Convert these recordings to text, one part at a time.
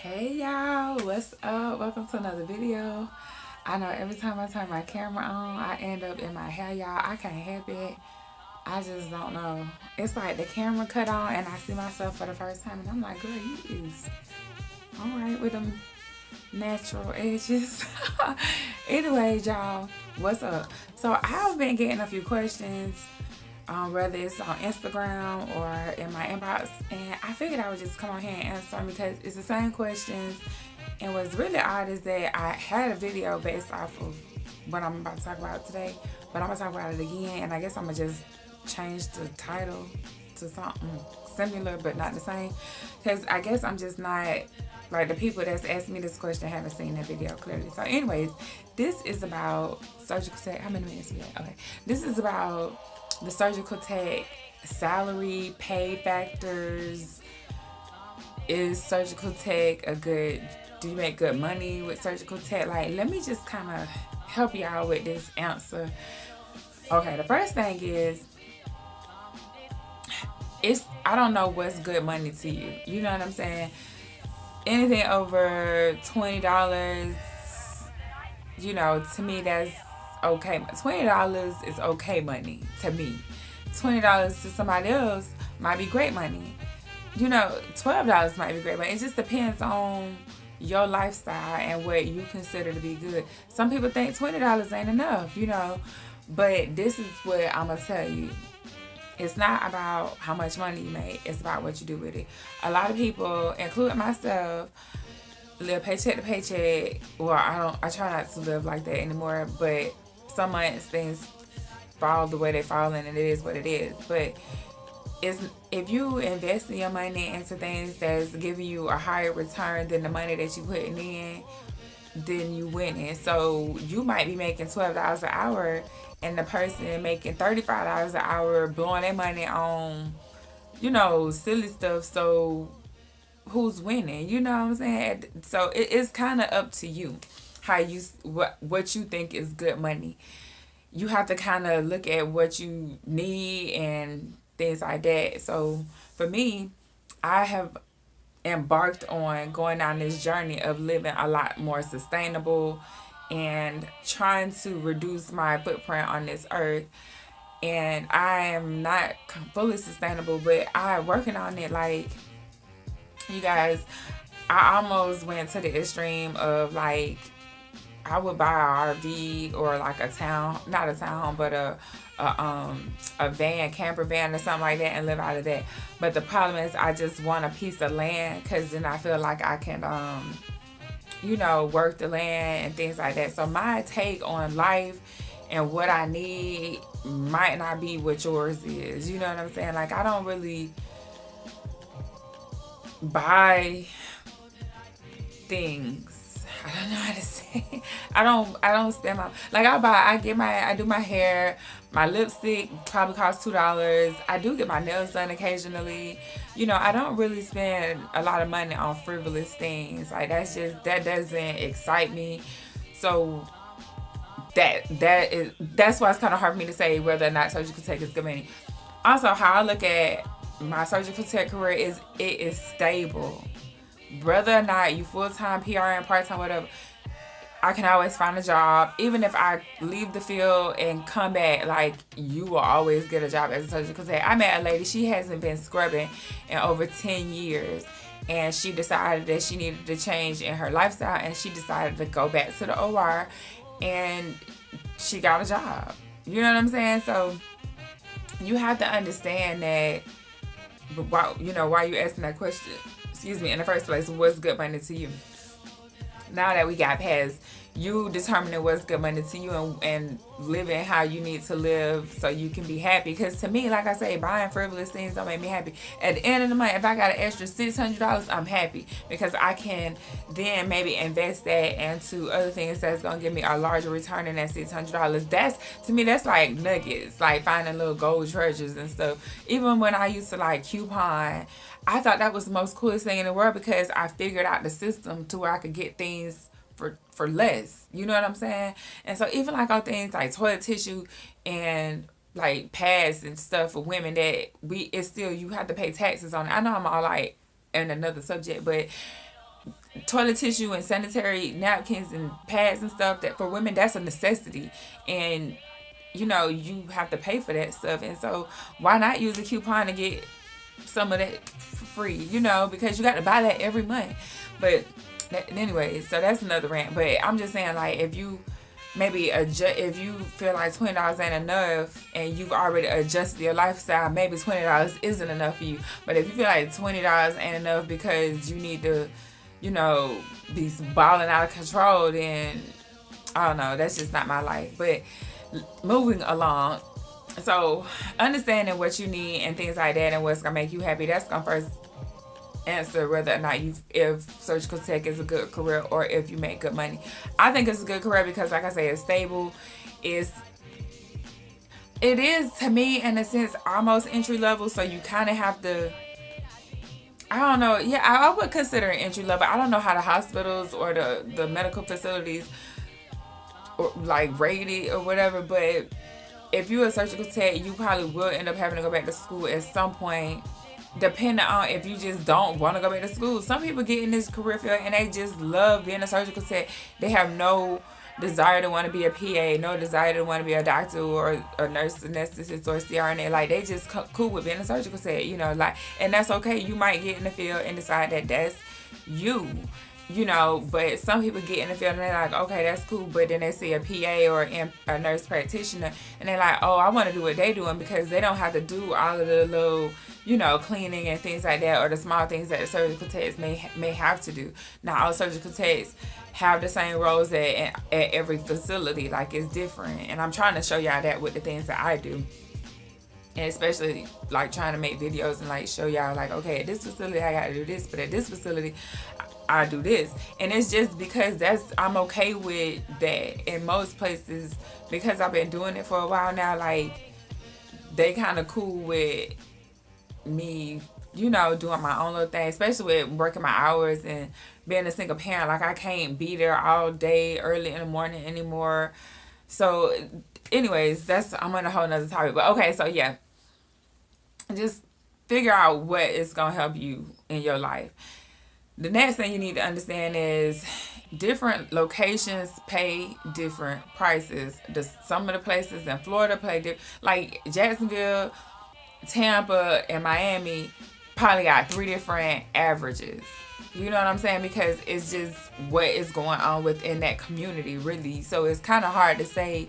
Hey y'all, what's up? Welcome to another video. I know every time I turn my camera on, I end up in my hair, y'all. I can't help it. I just don't know. It's like the camera cut on and I see myself for the first time and I'm like, girl, you is alright with them natural edges. Anyways, y'all, what's up? So I've been getting a few questions, whether it's on Instagram or in my inbox, and I figured I would just come on here and answer them because it's the same questions. And what's really odd is that I had a video based off of what I'm about to talk about today, but I'm gonna talk about it again, and I guess I'm gonna just change the title to something similar but not the same, because I guess I'm just not like the people that's asking me this question haven't seen that video clearly. So anyways, this is about surgical tech. How many minutes we got? Okay, this is about the surgical tech salary, pay factors. Is surgical tech a good, do you make good money with surgical tech? Like, let me just kind of help y'all with this answer. Okay, the first thing is, I don't know what's good money to you. You know what I'm saying? Anything over $20, to me that's okay. $20 is okay money to me. $20 to somebody else might be great money. $12 might be great, but it just depends on your lifestyle and what you consider to be good. Some people think $20 ain't enough, but this is what I'm gonna tell you. It's not about how much money you make, it's about what you do with it. A lot of people, including myself, live paycheck to paycheck. Well, I try not to live like that anymore, but some months things fall the way they fall and it is what it is. But if you invest in your money into things that's giving you a higher return than the money that you putting in, then you winning. So you might be making $12 an hour and the person making $35 an hour blowing their money on, silly stuff. So who's winning? You know what I'm saying? So it's kind of up to you how what you think is good money. You have to kind of look at what you need and things like that. So for me, I have embarked on going down this journey of living a lot more sustainable and trying to reduce my footprint on this earth. And I am not fully sustainable, but I'm working on it. Like, you guys, I almost went to the extreme of like, I would buy an RV or like not a townhome, but a van, camper van or something like that, and live out of that. But the problem is, I just want a piece of land because then I feel like I can, work the land and things like that. So my take on life and what I need might not be what yours is. You know what I'm saying? Like, I don't really buy things. I don't know how to say. I don't spend I do my hair, my lipstick probably costs $2. I do get my nails done occasionally. I don't really spend a lot of money on frivolous things. Like, that doesn't excite me. So that's why it's kind of hard for me to say whether or not surgical tech is good money. Also, how I look at my surgical tech career is it is stable. Whether or not you full-time, PRN, part-time, whatever, I can always find a job. Even if I leave the field and come back, like, you will always get a job as a surgical tech. I met a lady, she hasn't been scrubbing in over 10 years. And she decided that she needed to change in her lifestyle. And she decided to go back to the OR. And she got a job. You know what I'm saying? So you have to understand that, why you asking that question, in the first place, what's good money to you? Now that we got past you determining what's good money to you and living how you need to live so you can be happy. Because to me, like I say, buying frivolous things don't make me happy. At the end of the month, if I got an extra $600, I'm happy because I can then maybe invest that into other things that's going to give me a larger return than that $600. To me, that's like nuggets, like finding little gold treasures and stuff. Even when I used to like coupon, I thought that was the most coolest thing in the world because I figured out the system to where I could get things for less. You know what I'm saying? And so even like on things like toilet tissue and like pads and stuff for women it's still, you have to pay taxes on it. I know I'm all like in another subject, but toilet tissue and sanitary napkins and pads and stuff, that for women, that's a necessity. And you have to pay for that stuff. And so why not use a coupon to get some of that for free, because you got to buy that every month. But anyway, so that's another rant. But I'm just saying, like, if you maybe adjust, if you feel like $20 ain't enough and you've already adjusted your lifestyle, maybe $20 isn't enough for you. But if you feel like $20 ain't enough because you need to, be balling out of control, then I don't know, that's just not my life. But moving along, so understanding what you need and things like that and what's gonna make you happy, that's gonna first answer whether or not if surgical tech is a good career or if you make good money. I think it's a good career because, like I say, it's stable. It is, to me, in a sense, almost entry level. So you kind of have to, I don't know. Yeah, I would consider it entry level. I don't know how the hospitals or the medical facilities or like rated or whatever, but if you're a surgical tech, you probably will end up having to go back to school at some point, depending on if you just don't want to go back to school. Some people get in this career field and they just love being a surgical tech. They have no desire to want to be a PA, no desire to want to be a doctor or a nurse, anesthetist, or CRNA. Like, they just cool with being a surgical tech, like, and that's okay. You might get in the field and decide that that's you. But some people get in the field and they're like, okay, that's cool. But then they see a PA or a nurse practitioner and they're like, oh, I want to do what they're doing, because they don't have to do all of the little, cleaning and things like that, or the small things that the surgical techs may have to do. Now, all surgical techs have the same roles at every facility. Like, it's different. And I'm trying to show y'all that with the things that I do. And especially, like, trying to make videos and, like, show y'all, like, okay, at this facility, I got to do this. But at this facility, I do this. And it's just because I'm okay with that. In most places, because I've been doing it for a while now, like, they kind of cool with me, doing my own little thing, especially with working my hours and being a single parent. Like, I can't be there all day early in the morning anymore. So anyways, I'm on a whole nother topic. But okay, so yeah, just figure out what is going to help you in your life. The next thing you need to understand is different locations pay different prices. Some of the places in Florida pay like Jacksonville, Tampa, and Miami probably got 3 different averages. You know what I'm saying? Because it's just what is going on within that community, really. So it's kind of hard to say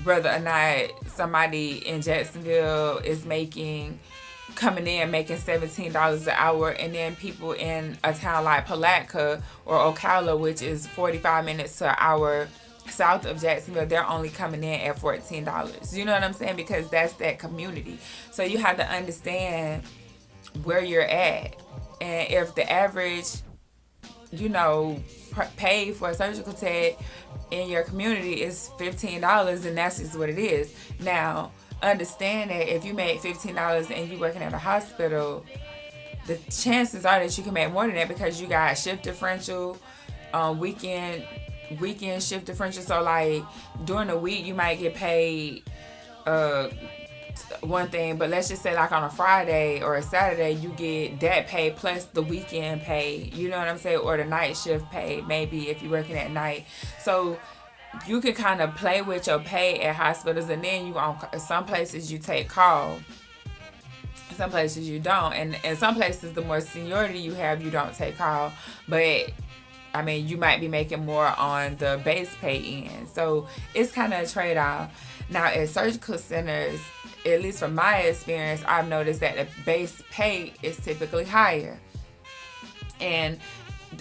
whether or not somebody in Jacksonville is coming in making $17 an hour, and then people in a town like Palatka or Ocala, which is 45 minutes to an hour south of Jacksonville, they're only coming in at $14. You know what I'm saying? Because that's that community. So you have to understand where you're at. And if the average, pay for a surgical tech in your community is $15, then that's just what it is. Now, understand that if you make $15 and you working at a hospital, the chances are that you can make more than that, because you got shift differential, weekend shift differential. So, like, during the week you might get paid one thing, but let's just say, like, on a Friday or a Saturday, you get that pay plus the weekend pay, you know what I'm saying, or the night shift pay, maybe if you're working at night. So you can kind of play with your pay at hospitals, and then some places you take call, some places you don't, and in some places the more seniority you have, you don't take call. But I mean, you might be making more on the base pay end. So it's kind of a trade-off. Now, at surgical centers, at least from my experience, I've noticed that the base pay is typically higher. And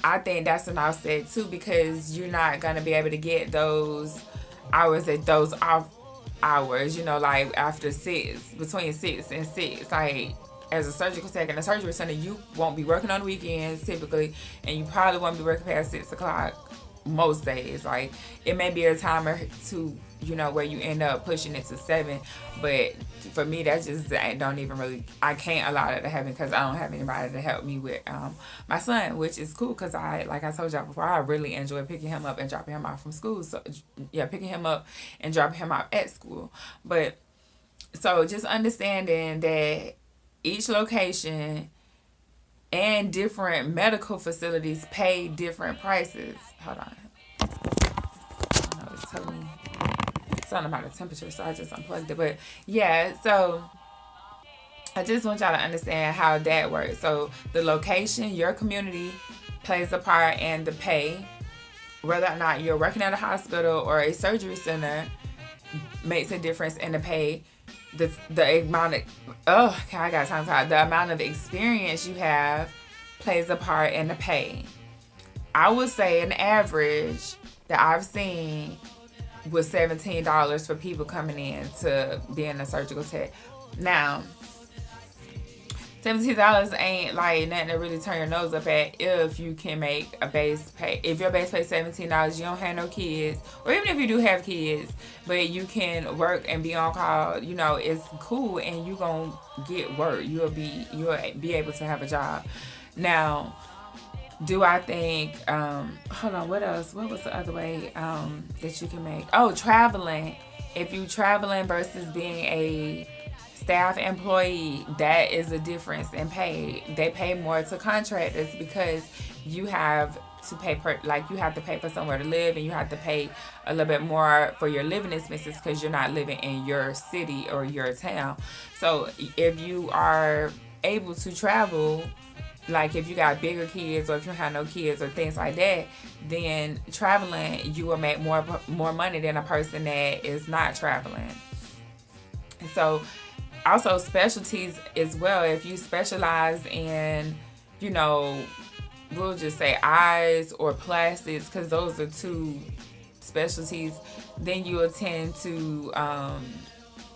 I think that's an offset too, because you're not going to be able to get those hours at those off hours, like after 6, between 6 and 6. Like, as a surgical tech in a surgery center, you won't be working on the weekends typically, and you probably won't be working past 6 o'clock most days. Like, it may be a time or two, where you end up pushing it to 7, but for me, that's just, I can't allow that to happen, because I don't have anybody to help me with my son, which is cool, because like I told y'all before, I really enjoy picking him up and dropping him off from school. So yeah, picking him up and dropping him off at school. But so just understanding that each location and different medical facilities pay different prices. Hold on. I don't know, it's telling me something about the temperature, so I just unplugged it. But yeah, so I just want y'all to understand how that works. So the location, your community plays a part in the pay. Whether or not you're working at a hospital or a surgery center makes a difference in the pay. The amount of I got time to talk. The amount of experience you have plays a part in the pay. I would say an average that I've seen was $17 for people coming in to being a surgical tech. Now, $17 ain't like nothing to really turn your nose up at if you can make a base pay. If your base pay $17, you don't have no kids, or even if you do have kids, but you can work and be on call, you know, it's cool, and you gonna get work. You'll be able to have a job. Now, do I think hold on, what else? What was the other way that you can make? Oh, traveling. If you traveling versus being a staff employee, that is a difference in pay. They pay more to contractors because you have to pay you have to pay for somewhere to live, and you have to pay a little bit more for your living expenses because you're not living in your city or your town. So if you are able to travel, like if you got bigger kids or if you have no kids or things like that, then traveling, you will make more money than a person that is not traveling. And so also specialties as well. If you specialize in, you know, we'll just say eyes or plastics, because those are two specialties, then you will tend to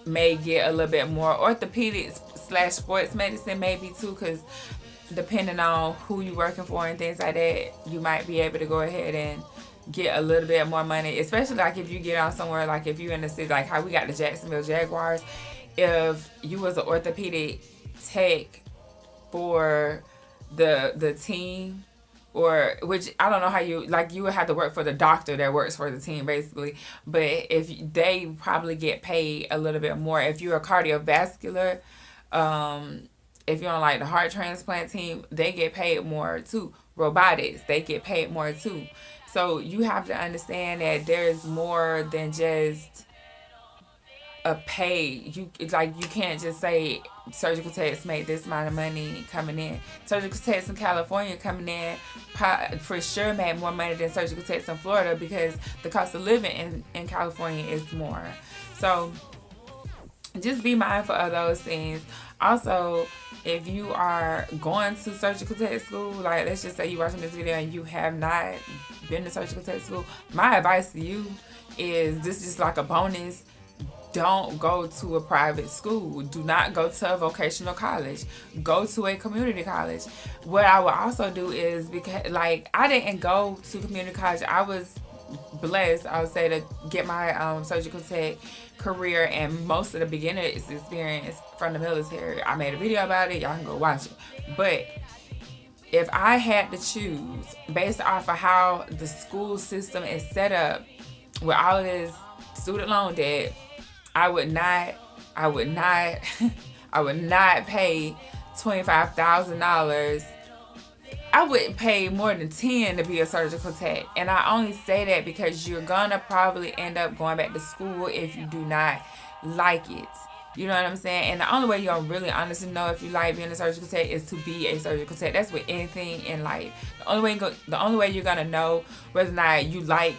may get a little bit more. Orthopedics / sports medicine maybe too, because depending on who you're working for and things like that, you might be able to go ahead and get a little bit more money, especially like if you get on somewhere, like if you're in the city, like how we got the Jacksonville Jaguars. If you was an orthopedic tech for the team, or which I don't know how you, like, you would have to work for the doctor that works for the team basically, but if they probably get paid a little bit more. If you're a cardiovascular, if you're on like the heart transplant team, they get paid more too. Robotics, they get paid more too. So you have to understand that there's more than just a pay. You can't just say surgical techs make this amount of money coming in. Surgical techs in California coming in for sure make more money than surgical techs in Florida, because the cost of living in California is more. So just be mindful of those things. Also, if you are going to surgical tech school, like let's just say you're watching this video and you have not been to surgical tech school, my advice to you is, this is like a bonus. Don't go to a private school. Do not go to a vocational college. Go to a community college. What I would also do is, because like I didn't go to community college, I was blessed, I would say, to get my surgical tech career and most of the beginner's experience from the military. I made a video about it. Y'all can go watch it. But if I had to choose based off of how the school system is set up with all of this student loan debt, I would not I would not pay $25,000. I wouldn't pay more than 10 to be a surgical tech. And I only say that because you're gonna probably end up going back to school if you do not like it. You know what I'm saying? And the only way you'll really honestly know if you like being a surgical tech is to be a surgical tech. That's with anything in life. The only way you're gonna know whether or not you like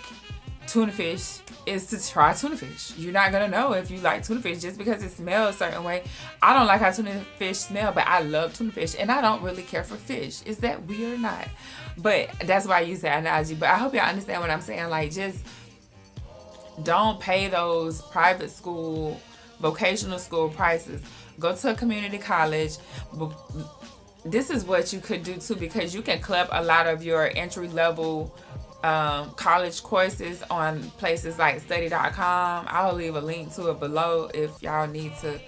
tuna fish is to try tuna fish. You're not gonna know if you like tuna fish just because it smells a certain way. I don't like how tuna fish smell, but I love tuna fish, and I don't really care for fish. Is that weird or not? But that's why I use that analogy. But I hope y'all understand what I'm saying. Like, just don't pay those private school, vocational school prices. Go to a community college. This is what you could do too, because you can club a lot of your entry level college courses on places like study.com. I'll leave a link to it below if y'all need to,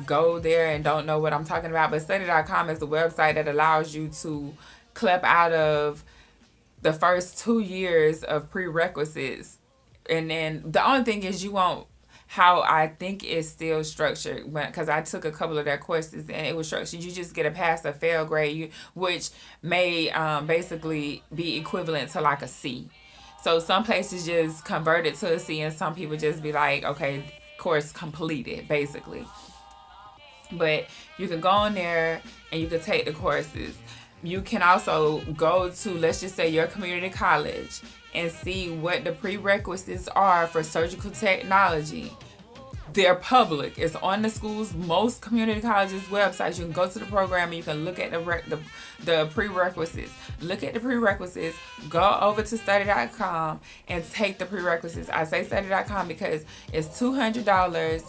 go there and don't know what I'm talking about. But study.com is the website that allows you to clip out of the first 2 years of prerequisites. And then the only thing is you won't how I think it's still structured, because I took a couple of their courses and it was structured. You just get a pass or fail grade, which may basically be equivalent to like a C. So some places just convert it to a C, and some people just be like, okay, course completed, basically. But you can go on there and you can take the courses. You can also go to, let's just say, your community college and see what the prerequisites are for surgical technology. They're public. It's on the school's most community colleges websites. You can go to the program and you can look at the prerequisites. Look at the prerequisites. Go over to study.com and take the prerequisites. I say study.com because it's $200.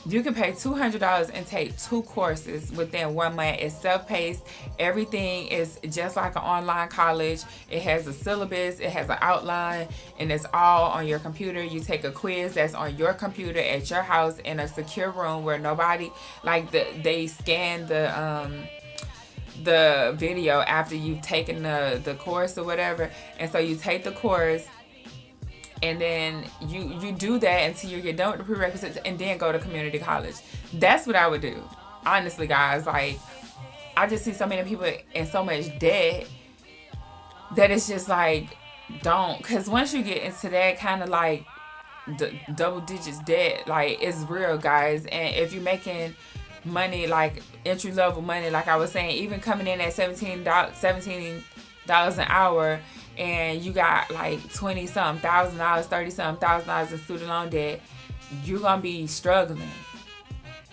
You can pay $200 and take 2 courses within 1 month. It's self-paced. Everything is just like an online college. It has a syllabus, it has an outline, and it's all on your computer. You take a quiz that's on your computer at your house in a secure room where nobody, like they scan the video after you've taken the course or whatever. And so you take the course, and then you do that until you get done with the prerequisites, and then go to community college. That's what I would do. Honestly, guys, like, I just see so many people in so much debt that it's just like, don't. Because once you get into that kind of like double digits debt, like, it's real, guys. And if you're making money, like entry level money, like I was saying, even coming in at $17 an hour, and you got like $20-something thousand, $30-something thousand in student loan debt, you're gonna be struggling.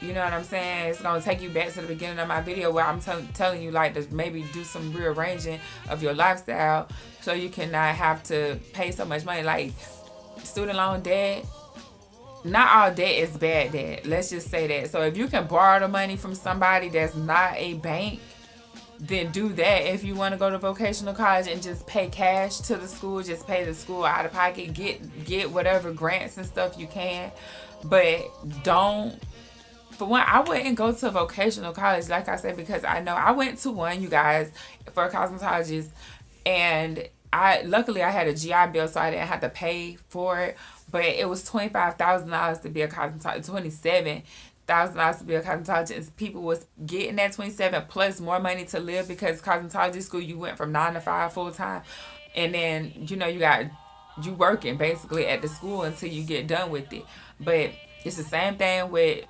You know what I'm saying? It's gonna take you back to the beginning of my video where I'm telling you, like, to maybe do some rearranging of your lifestyle so you cannot have to pay so much money. Like, student loan debt, not all debt is bad debt. Let's just say that. So if you can borrow the money from somebody that's not a bank, then do that. If you want to go to vocational college and just pay cash to the school, just pay the school out of pocket, get whatever grants and stuff you can. But don't, for one, I wouldn't go to a vocational college, like I said, because I know I went to one, you guys, for a cosmetologist, and luckily I had a GI Bill, so I didn't have to pay for it. But it was $25,000 to be a cosmetologist, $27,000 to be a cosmetologist. People was getting that 27 plus more money to live, because cosmetology school, you went from 9 to 5 full time, and then you working basically at the school until you get done with it. But it's the same thing with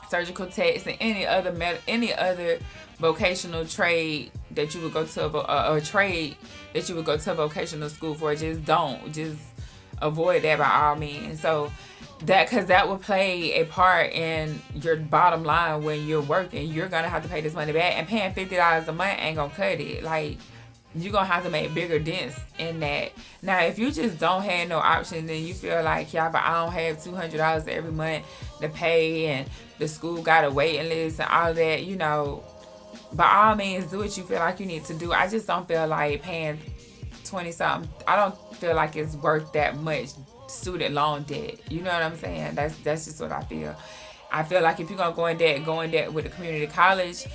surgical techs and any other vocational trade that you would go to a trade that you would go to a vocational school for. Just avoid that by all means. So because that will play a part in your bottom line when you're working. You're gonna have to pay this money back, and paying $50 a month ain't gonna cut it. Like, you're gonna have to make bigger dents in that. Now, if you just don't have no options and you feel like, yeah, but I don't have $200 every month to pay, and the school got a waiting list and all that, by all means, do what you feel like you need to do. I just don't feel like paying 20 something. I don't feel like it's worth that much student loan debt. You know what I'm saying? That's just what I feel. I feel like if you're gonna go in debt with a community college,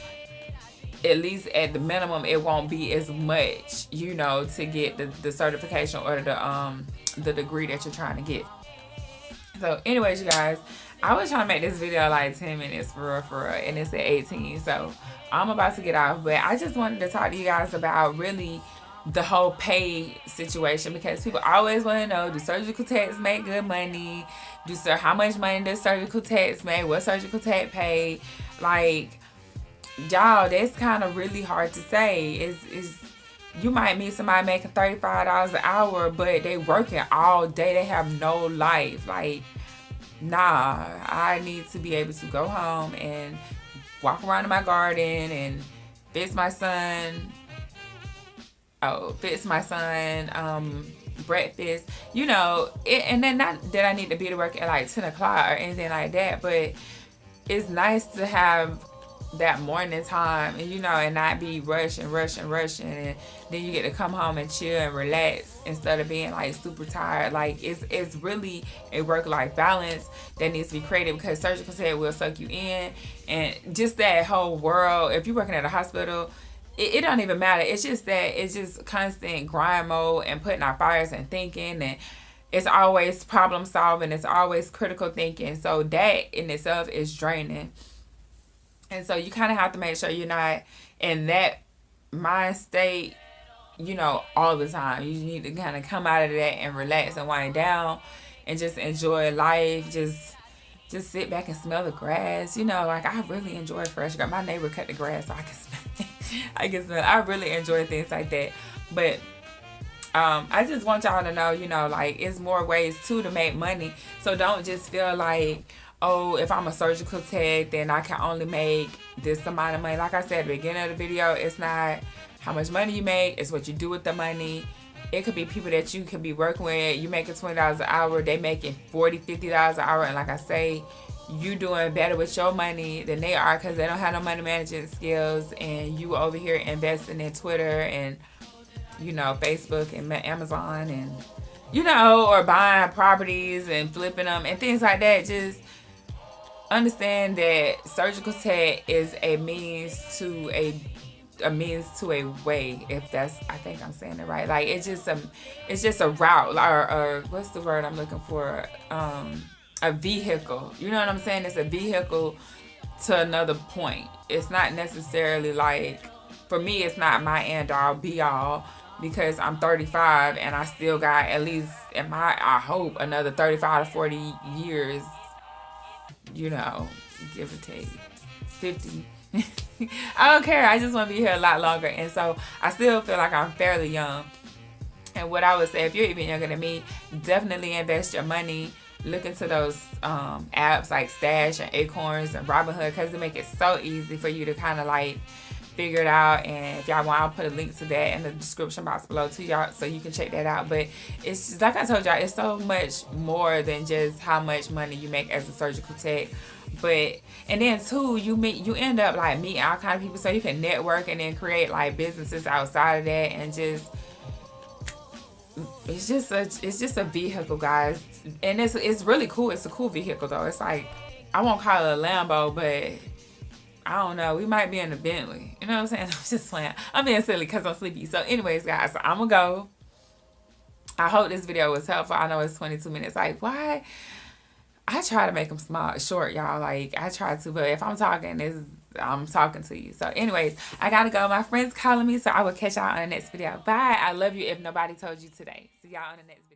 at least at the minimum, it won't be as much, to get the certification or the degree that you're trying to get. So anyways, you guys, I was trying to make this video like 10 minutes for real, and it's at 18, so I'm about to get off. But I just wanted to talk to you guys about really the whole pay situation, because people always want to know, do surgical techs make good money? How much money does surgical techs make? What surgical tech pay? Like, y'all, that's kind of really hard to say. Is you might meet somebody making $35 an hour, but they working all day. They have no life. Like, nah, I need to be able to go home and walk around in my garden and fix my son breakfast, and then not that I need to be to work at like 10 o'clock or anything like that, but it's nice to have that morning time, and not be rushing, and then you get to come home and chill and relax instead of being like super tired. Like, it's really a work-life balance that needs to be created, because surgical tech will suck you in, and just that whole world. If you're working at a hospital, it don't even matter. It's just that it's just constant grind mode and putting out fires and thinking it's always problem solving, it's always critical thinking. So that in itself is draining. And so you kind of have to make sure you're not in that mind state, all the time. You need to kind of come out of that and relax and wind down and just enjoy life. Just sit back and smell the grass. Like I really enjoy fresh grass. My neighbor cut the grass so I can smell it. I really enjoy things like that. But I just want y'all to know, like it's more ways too to make money. So don't just feel like, oh, if I'm a surgical tech, then I can only make this amount of money. Like I said at the beginning of the video, it's not how much money you make, it's what you do with the money. It could be people that you could be working with. You making $20 an hour, they making $40, $50 an hour. And like I say, you doing better with your money than they are because they don't have no money management skills. And you over here investing in Twitter and, Facebook and Amazon and, or buying properties and flipping them and things like that. Just understand that surgical tech is a means to a way, if that's, I think I'm saying it right. Like it's just a route, or what's the word I'm looking for? A vehicle. You know what I'm saying? It's a vehicle to another point. It's not necessarily like, for me, it's not my end all be all, because I'm 35 and I still got at least, I hope, another 35 to 40 years, give or take 50. I don't care. I just want to be here a lot longer. And so I still feel like I'm fairly young. And what I would say, if you're even younger than me, definitely invest your money. Look into those apps like Stash and Acorns and Robinhood, because they make it so easy for you to kind of like figure it out. And if y'all want, I'll put a link to that in the description box below to y'all so you can check that out. But it's just, like I told y'all, it's so much more than just how much money you make as a surgical tech. But, and then too, you end up like meeting all kind of people, so you can network and then create like businesses outside of that. And just, it's just a vehicle, guys. And it's really cool. It's a cool vehicle though. It's like, I won't call it a Lambo, but I don't know, we might be in a Bentley. You know what I'm saying? I'm just playing. I'm being silly because I'm sleepy. So anyways, guys, I'm gonna go. I hope this video was helpful. I know it's 22 minutes. Like, why? I try to make them short, y'all. Like, I try to, but if I'm talking, I'm talking to you. So anyways, I gotta go. My friend's calling me, so I will catch y'all on the next video. Bye. I love you if nobody told you today. See y'all on the next video.